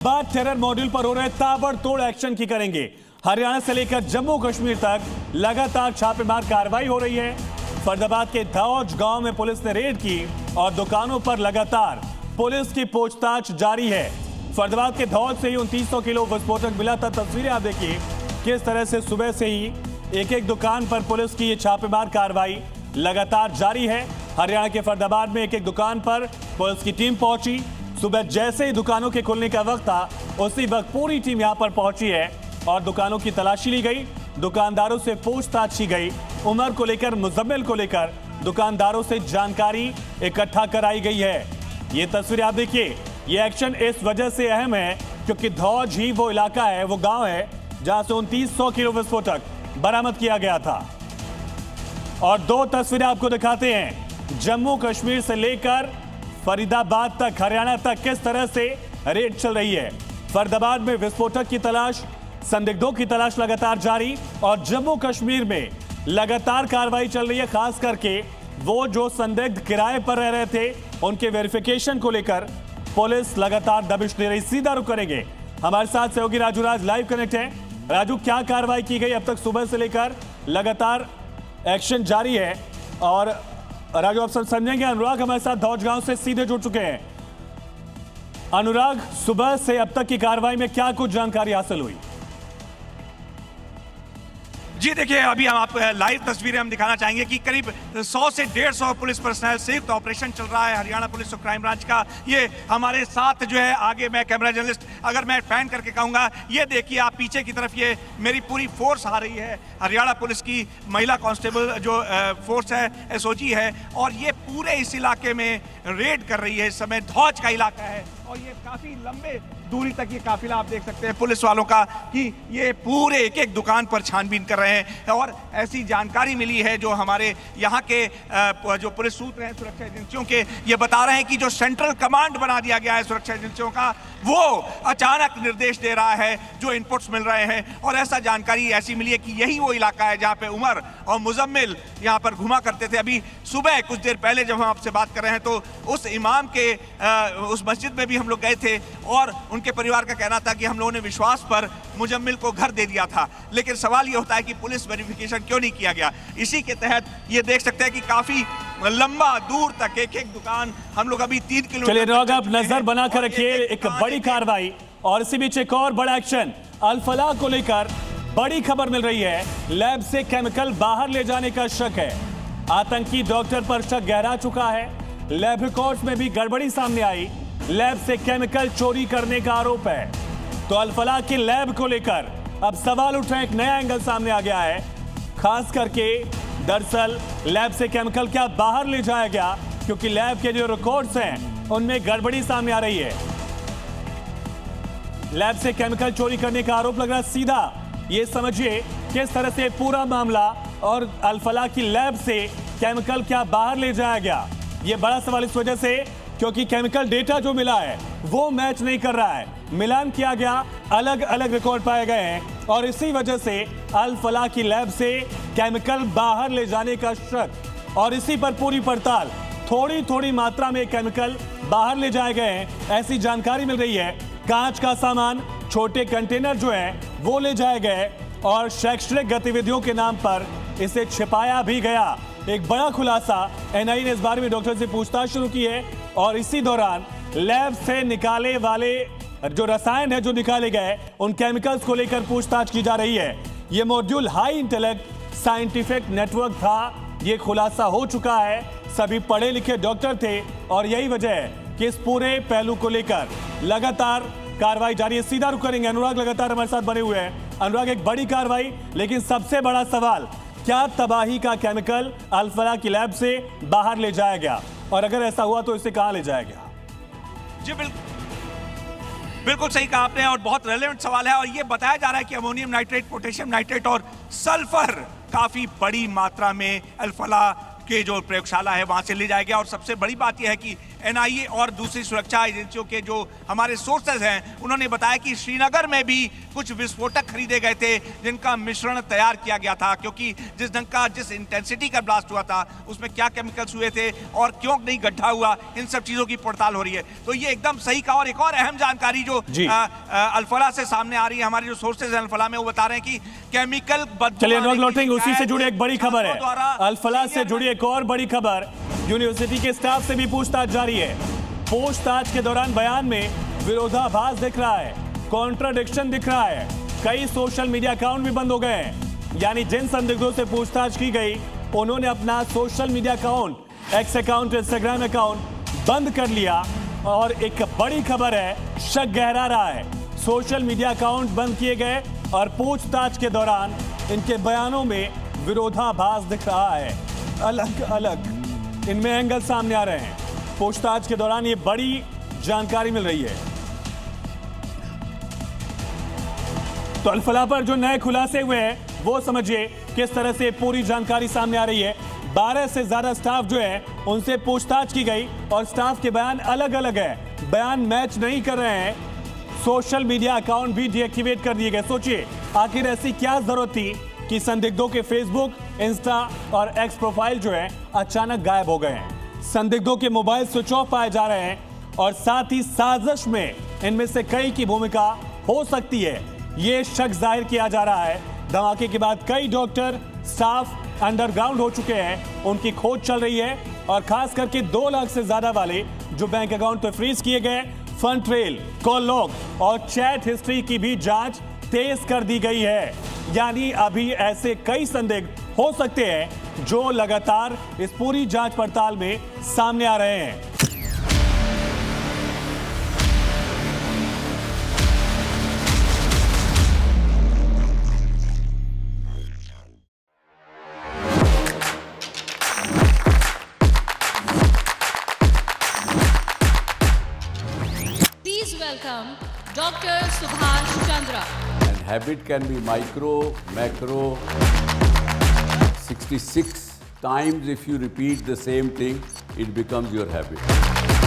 बात terror module पर हो रहे ताबड़तोड़ एक्शन की करेंगे। हरियाणा से लेकर जम्मू कश्मीर तक लगातार छापेमार कार्रवाई हो रही है। फरीदाबाद के धौज गांव में पुलिस ने रेड की और दुकानों पर लगातार पुलिस की पूछताछ जारी है। फरीदाबाद के धौज से ही 2900 किलो विस्फोटक मिला था। तस्वीरें आप देखिए किस तरह से सुबह से ही एक एक दुकान पर पुलिस की ये छापेमार कार्रवाई लगातार जारी है। हरियाणा के फरीदाबाद में एक एक दुकान पर पुलिस की टीम पहुंची। सुबह जैसे ही दुकानों के खुलने का वक्त था उसी वक्त पूरी टीम यहां पर पहुंची है और दुकानों की तलाशी ली गई, दुकानदारों से पूछताछ की गई। उमर को लेकर, मुजम्मिल को लेकर दुकानदारों से जानकारी इकट्ठा कराई गई है। ये तस्वीरें आप देखिए। ये एक्शन इस वजह से अहम है क्योंकि धौज ही वो इलाका है, वो गांव है जहां से 2900 किलो विस्फोटक बरामद किया गया था। और दो तस्वीरें आपको दिखाते हैं, जम्मू कश्मीर से लेकर फरीदाबाद तक, हरियाणा तक किस तरह से रेड चल रही है। फरीदाबाद में विस्फोटक की तलाश, संदिग्धों की तलाश लगातार जारी और जम्मू कश्मीर में लगातार कार्रवाई चल रही है। खास करके वो जो संदिग्ध किराए पर रह रहे थे उनके वेरिफिकेशन को लेकर पुलिस लगातार दबिश दे रही। सीधा रुख करेंगे, हमारे साथ सहयोगी राजू राज लाइव कनेक्ट है। राजू, क्या कार्रवाई की गई अब तक? सुबह से लेकर लगातार एक्शन जारी है और राजू आप सब समझेंगे। अनुराग हमारे साथ धौज गांव से सीधे जुड़ चुके हैं। अनुराग, सुबह से अब तक की कार्रवाई में क्या कुछ जानकारी हासिल हुई? जी देखिए, अभी हम आप लाइव तस्वीरें हम दिखाना चाहेंगे कि करीब 100 से 150 पुलिस पर्सनल संयुक्त ऑपरेशन चल रहा है हरियाणा पुलिस और क्राइम ब्रांच का। ये हमारे साथ जो है, आगे मैं कैमरा जर्नलिस्ट अगर मैं पैन करके कहूँगा, ये देखिए आप पीछे की तरफ, ये मेरी पूरी फोर्स आ रही है। हरियाणा पुलिस की महिला कांस्टेबल जो फोर्स है, एसओजी है, और ये पूरे इस इलाके में रेड कर रही है। इस समय धौज का इलाका है और ये काफी लंबे दूरी तक ये काफिला आप देख सकते हैं पुलिस वालों का कि ये पूरे एक एक दुकान पर छानबीन कर रहे हैं। और ऐसी जानकारी मिली है जो हमारे यहाँ के जो पुलिस सूत्र हैं सुरक्षा एजेंसियों के, ये बता रहे हैं कि जो सेंट्रल कमांड बना दिया गया है सुरक्षा एजेंसियों का, वो अचानक निर्देश दे रहा है जो इनपुट्स मिल रहे हैं। और ऐसा जानकारी ऐसी मिली है कि यही वो इलाका है जहाँ पे उमर और मुजम्मिल यहाँ पर घुमा करते थे। अभी सुबह कुछ देर पहले जब हम आपसे बात कर रहे हैं तो उस इमाम के उस मस्जिद में भी हम लोग गए थे और उनके परिवार का कहना था कि हम लोगों ने विश्वास पर मुजम्मिल को घर दे दिया था। लेकिन सवाल ये होता है कि पुलिस वेरिफिकेशन क्यों नहीं किया गया। इसी के तहत ये देख सकते हैं कि काफी लंबा दूर तक एक एक दुकान हम लोग अभी 3 किलोमीटर। चलिए आप नजर बनाकर रखिए, एक बड़ी कार्रवाई और इसी बीच एक और बड़ा एक्शन अल-फलाह को लेकर बड़ी खबर मिल रही है। लैब से केमिकल बाहर ले जाने का शक है। आतंकी डॉक्टर पर शक गहरा चुका है। लैब रिकॉर्ड्स में भी गड़बड़ी सामने आई। लैब से केमिकल चोरी करने का आरोप है। तो अल-फलाह के लैब को लेकर अब सवाल उठ रहे हैं, एक नया एंगल सामने आ गया है। खास करके दरअसल लैब से केमिकल क्या बाहर ले जाया गया, क्योंकि लैब के जो रिकॉर्ड्स हैं उनमें गड़बड़ी सामने आ रही है। लैब से केमिकल चोरी करने का आरोप लग रहा है। सीधा ये समझिए किस तरह से पूरा मामला और अल-फलाह की लैब से केमिकल क्या बाहर ले जाया गया। ये बड़ा सवाल इस वजह से क्योंकि केमिकल डेटा जो मिला है वो मैच नहीं कर रहा है। मिलान किया गया, अलग अलग रिकॉर्ड पाए गए हैं और इसी वजह से अल-फलाह की लैब से केमिकल बाहर ले जाने का शक और इसी पर पूरी पड़ताल। थोड़ी थोड़ी मात्रा में केमिकल बाहर ले जाए गए हैं, ऐसी जानकारी मिल रही है। कांच का सामान, छोटे कंटेनर जो है वो ले जाए गए और शैक्षणिक गतिविधियों के नाम पर इसे छिपाया भी गया। एक बड़ा खुलासा एनआईए ने इस बारे में डॉक्टर से पूछताछ शुरू की है और इसी दौरान लैब से निकाले वाले जो रसायन है जो निकाले गए उन केमिकल्स को लेकर पूछताछ की जा रही है। यह module high intellect scientific network था, यह खुलासा हो चुका है। सभी पढ़े लिखे डॉक्टर थे और यही वजह है कि इस पूरे पहलू को लेकर लगातार कार्रवाई जारी है। सीधा रुख करेंगे, अनुराग लगातार हमारे साथ बने हुए हैं। अनुराग, एक बड़ी कार्रवाई, लेकिन सबसे बड़ा सवाल, क्या तबाही का केमिकल अल-फलाह की लैब से बाहर ले जाया गया और अगर ऐसा हुआ तो इसे कहां ले जाया गया? जी बिल्कुल सही कहा आपने और बहुत रेलेवेंट सवाल है। और ये बताया जा रहा है कि अमोनियम नाइट्रेट, पोटेशियम नाइट्रेट और सल्फर काफी बड़ी मात्रा में अल-फलाह के जो प्रयोगशाला है वहां से ले जाया गया। और सबसे बड़ी बात यह है कि एनआईए और दूसरी सुरक्षा एजेंसियों के जो हमारे सोर्सेज हैं उन्होंने बताया कि श्रीनगर में भी कुछ विस्फोटक खरीदे गए थे जिनका मिश्रण तैयार किया गया था, क्योंकि जिस इंटेंसिटी का ब्लास्ट हुआ था उसमें क्या केमिकल्स हुए थे और क्यों नहीं गड्ढा हुआ, इन सब चीजों की पड़ताल हो रही है। तो ये एकदम सही कहा। और एक और अहम जानकारी जो अल्फला से सामने आ रही है, हमारे जो सोर्सेज हैं अल्फला में, वो बता रहे हैं कि केमिकल चलिए अनुराग लौटेंगे, उसी से जुड़ी एक बड़ी खबर है। अल्फला से जुड़ी एक और बड़ी खबर, यूनिवर्सिटी के स्टाफ से भी पूछताछ जारी है। पूछताछ के दौरान बयान में विरोधाभास दिख रहा है, कॉन्ट्राडिक्शन दिख रहा है। कई सोशल मीडिया अकाउंट भी बंद हो गए हैं, यानी जिन संदिग्धों से पूछताछ की गई उन्होंने अपना social media account, x account, Instagram account बंद कर लिया। और एक बड़ी खबर है, शक गहरा रहा है। सोशल मीडिया अकाउंट बंद किए गए और पूछताछ के दौरान इनके बयानों में विरोधाभास दिख रहा है। अलग अलग इनमें एंगल सामने आ रहे हैं। पूछताछ के दौरान ये बड़ी जानकारी मिल रही है। तो अल्फला पर जो नए खुलासे हुए हैं वो समझिए किस तरह से पूरी जानकारी सामने आ रही है। 12 से ज्यादा स्टाफ जो है उनसे पूछताछ की गई और स्टाफ के बयान अलग अलग है, बयान मैच नहीं कर रहे हैं। सोशल मीडिया अकाउंट भी डीएक्टिवेट कर दिए गए। सोचिए आखिर ऐसी क्या जरूरत थी कि संदिग्धों के फेसबुक, इंस्टा और एक्स प्रोफाइल जो है अचानक गायब हो गए हैं। संदिग्धों के मोबाइल स्विच ऑफ पाए जा रहे हैं और साथ ही साजिश में इनमें से कई की भूमिका हो सकती है, ये शक जाहिर किया जा रहा है। धमाके के बाद कई डॉक्टर, स्टाफ अंडरग्राउंड हो चुके हैं, उनकी खोज चल रही है। और खास करके 2 लाख से ज्यादा वाले जो बैंक अकाउंट तो फ्रीज किए गए, फंड ट्रेल, कॉल लॉग और चैट हिस्ट्री की भी जांच तेज कर दी गई है। यानी अभी ऐसे कई संदिग्ध हो सकते हैं जो लगातार इस पूरी जांच पड़ताल में सामने आ रहे हैं। Please welcome Dr. Subhash Chandra. And habit can be micro, macro, 66 times if you repeat the same thing, it becomes your habit.